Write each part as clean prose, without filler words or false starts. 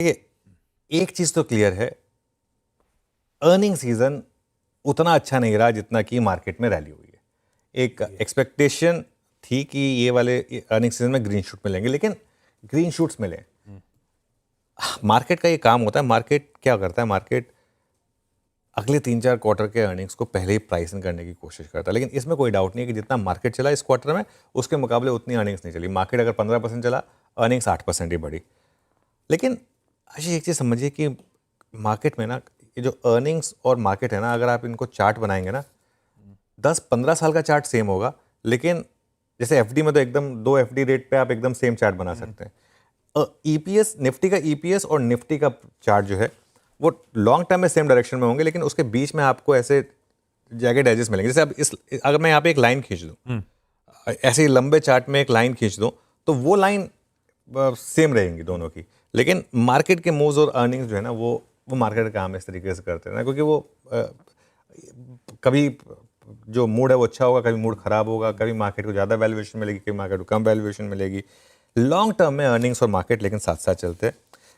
देखिए, एक चीज़ तो क्लियर है, अर्निंग सीजन उतना अच्छा नहीं रहा जितना कि मार्केट में रैली हुई है। एक एक्सपेक्टेशन थी कि ये वाले अर्निंग सीजन में ग्रीन शूट मिलेंगे, लेकिन ग्रीन शूट्स मिले। मार्केट का ये काम होता है, मार्केट क्या करता है, मार्केट अगले 3-4 क्वार्टर के अर्निंग्स को पहले ही प्राइसिंग करने की कोशिश करता है। लेकिन इसमें कोई डाउट नहीं है कि जितना मार्केट चला इस क्वार्टर में, उसके मुकाबले उतनी अर्निंग्स नहीं चली। मार्केट अगर 15% चला, अर्निंग्स 8% ही बढ़ी। लेकिन अच्छा, एक चीज़ समझिए कि मार्केट में ना, ये जो अर्निंग्स और मार्केट है ना, अगर आप इनको चार्ट बनाएंगे ना, 10-15 साल का चार्ट सेम होगा, लेकिन जैसे एफडी में तो एकदम 2 एफडी रेट पे आप एकदम सेम चार्ट बना सकते हैं। ईपीएस, निफ्टी का ईपीएस और निफ्टी का चार्ट जो है वो लॉन्ग टर्म में सेम डायरेक्शन में होंगे, लेकिन उसके बीच में आपको ऐसे जैकेट एजेस मिलेंगे। जैसे अब अगर मैं यहाँ पे एक लाइन खींच दूँ, ऐसे ही लंबे चार्ट में एक लाइन खींच दूँ, तो वो लाइन सेम रहेंगी दोनों की। लेकिन मार्केट के मूव्स और अर्निंग्स जो है ना, वो मार्केट का काम इस तरीके से करते हैं ना, क्योंकि वो कभी जो मूड है वो अच्छा होगा, कभी मूड खराब होगा, कभी मार्केट को ज़्यादा वैल्यूएशन मिलेगी, कभी मार्केट को कम वैल्यूएशन मिलेगी। लॉन्ग टर्म में अर्निंग्स और मार्केट लेकिन साथ साथ चलते हैं।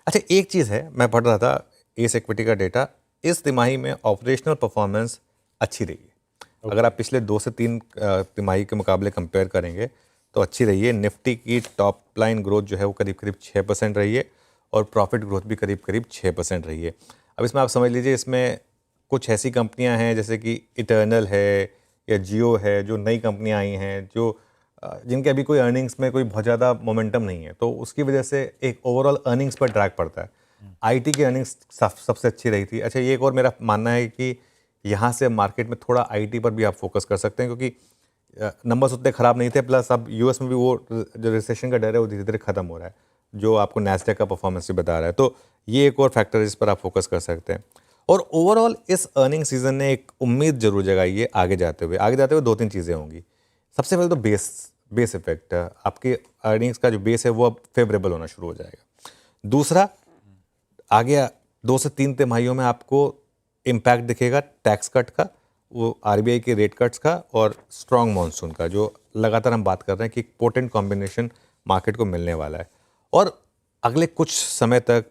अच्छा, एक चीज़ है, मैं पढ़ रहा था एस इक्विटी का डेटा, इस तिमाही में ऑपरेशनल परफॉर्मेंस अच्छी रही है। अगर आप पिछले 2 से 3 तिमाही के मुकाबले कंपेयर करेंगे तो अच्छी रही है। निफ्टी की टॉप लाइन ग्रोथ जो है वो करीब करीब 6% रही है, और प्रॉफिट ग्रोथ भी करीब करीब 6% रही है। अब इसमें आप समझ लीजिए, इसमें कुछ ऐसी कंपनियां हैं जैसे कि इटर्नल है या जियो है, जो नई कंपनियां आई हैं, जो जिनके अभी कोई अर्निंग्स में कोई बहुत ज़्यादा मोमेंटम नहीं है, तो उसकी वजह से एक ओवरऑल अर्निंग्स पर ड्रैग पड़ता है। आईटी की अर्निंग्स सबसे अच्छी रही थी। अच्छा, ये एक और मेरा मानना है कि यहाँ से मार्केट में थोड़ा आईटी पर भी आप फोकस कर सकते हैं, क्योंकि नंबर्स उतने ख़राब नहीं थे, प्लस अब यूएस में भी वो जो रिसेशन का डर है वो धीरे धीरे ख़त्म हो रहा है, जो आपको नैस्डैक का परफॉर्मेंस भी बता रहा है। तो ये एक और फैक्टर इस पर आप फोकस कर सकते हैं। और ओवरऑल इस अर्निंग सीजन ने एक उम्मीद जरूर जगाई है आगे जाते हुए। 2-3 चीज़ें होंगी। सबसे पहले तो बेस इफेक्ट, आपके अर्निंग्स का जो बेस है वो अब फेवरेबल होना शुरू हो जाएगा। दूसरा, आगे 2 से 3 तिमाहियों में आपको इम्पैक्ट दिखेगा टैक्स कट का, वो आरबीआई के रेट कट्स का, और स्ट्रॉन्ग मॉनसून का, जो लगातार हम बात कर रहे हैं कि एक पोटेंट कॉम्बिनेशन मार्केट को मिलने वाला है। और अगले कुछ समय तक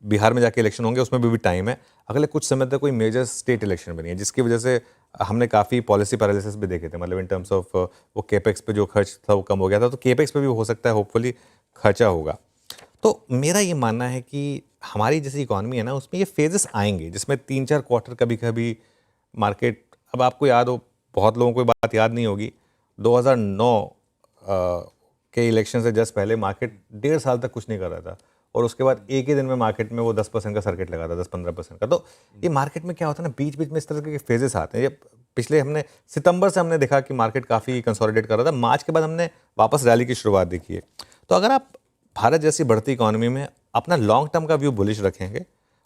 बिहार में जाके इलेक्शन होंगे, उसमें भी टाइम है। अगले कुछ समय तक कोई मेजर स्टेट इलेक्शन भी नहीं है, जिसकी वजह से हमने काफ़ी पॉलिसी पैरालिसिस भी देखे थे। मतलब इन टर्म्स ऑफ वो केपेक्स पे जो खर्च था वो कम हो गया था, तो केपेक्स पे भी हो सकता है होपफुली खर्चा होगा। तो मेरा ये मानना है कि हमारी जैसी इकॉनमी है ना, उसमें ये फेजेस आएंगे जिसमें 3-4 क्वार्टर कभी कभी मार्केट, अब आपको याद हो, बहुत लोगों को बात याद नहीं होगी, 2009 के इलेक्शन से जस्ट पहले मार्केट 1.5 साल तक कुछ नहीं कर रहा था, और उसके बाद एक ही दिन में मार्केट में वो 10% का सर्किट लगा था, 10-15% का। तो ये मार्केट में क्या होता है ना, बीच बीच में इस तरह के फेजेस आते हैं। ये पिछले हमने सितंबर से हमने देखा कि मार्केट काफ़ी कंसोलिडेट कर रहा था, मार्च के बाद हमने वापस रैली की शुरुआत देखी है। तो अगर आप भारत जैसी बढ़ती इकॉनमी में अपना लॉन्ग टर्म का व्यू बुलिश रखेंगे,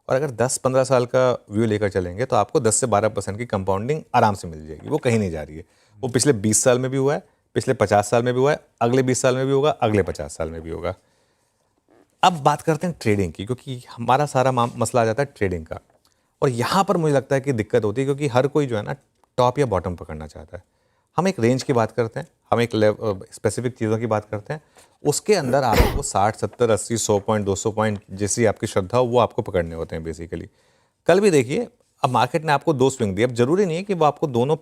और अगर 10-15 साल का व्यू लेकर चलेंगे, तो आपको 10 से 12% की कंपाउंडिंग आराम से मिल जाएगी। वो कहीं नहीं जा रही है। वो पिछले 20 साल में भी हुआ है, पिछले 50 साल में भी हुआ है, अगले 20 साल में भी होगा, अगले 50 साल में भी होगा। अब बात करते हैं ट्रेडिंग की, क्योंकि हमारा सारा मसला आ जाता है ट्रेडिंग का। और यहाँ पर मुझे लगता है कि दिक्कत होती है, क्योंकि हर कोई जो है ना, टॉप या बॉटम पकड़ना चाहता है। हम एक रेंज की बात करते हैं, हम एक स्पेसिफिक चीज़ों की बात करते हैं, उसके अंदर आपको 60, 70, 80, 100 पॉइंट, 200 पॉइंट जैसी आपकी श्रद्धा हो वो आपको पकड़ने होते हैं बेसिकली। कल भी देखिए, अब मार्केट ने आपको 2 स्विंग दी। अब जरूरी नहीं है कि वो आपको दोनों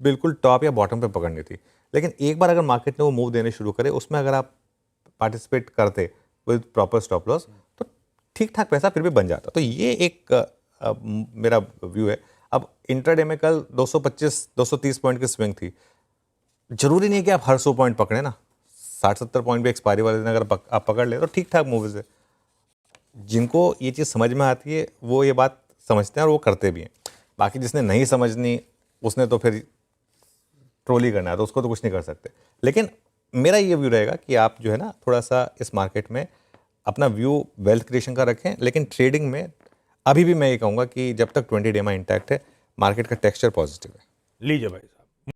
बिल्कुल टॉप या बॉटम पे पकड़नी थी, लेकिन एक बार अगर मार्केट ने वो मूव देने शुरू करे, उसमें अगर आप पार्टिसिपेट करते विद प्रॉपर स्टॉप लॉस, तो ठीक ठाक पैसा फिर भी बन जाता। तो ये एक मेरा व्यू है। अब इंट्राडे में कल 225-230 पॉइंट की स्विंग थी। जरूरी नहीं है कि आप हर 100 पॉइंट पकड़े ना, 60-70 पॉइंट भी एक्सपायरी वाले दिन अगर आप पकड़ ले तो ठीक ठाक मूवीज है। जिनको ये चीज़ समझ में आती है वो ये बात समझते हैं और वो करते भी हैं। बाकी जिसने नहीं समझनी, उसने तो फिर ट्रोल ही करना है, तो उसको तो कुछ नहीं कर सकते। लेकिन मेरा ये व्यू रहेगा कि आप जो है ना, थोड़ा सा इस मार्केट में अपना व्यू वेल्थ क्रिएशन का रखें, लेकिन ट्रेडिंग में अभी भी मैं ये कहूँगा कि जब तक 20 डे इंटैक्ट है, मार्केट का टेक्सचर पॉजिटिव है। लीजिए भाई।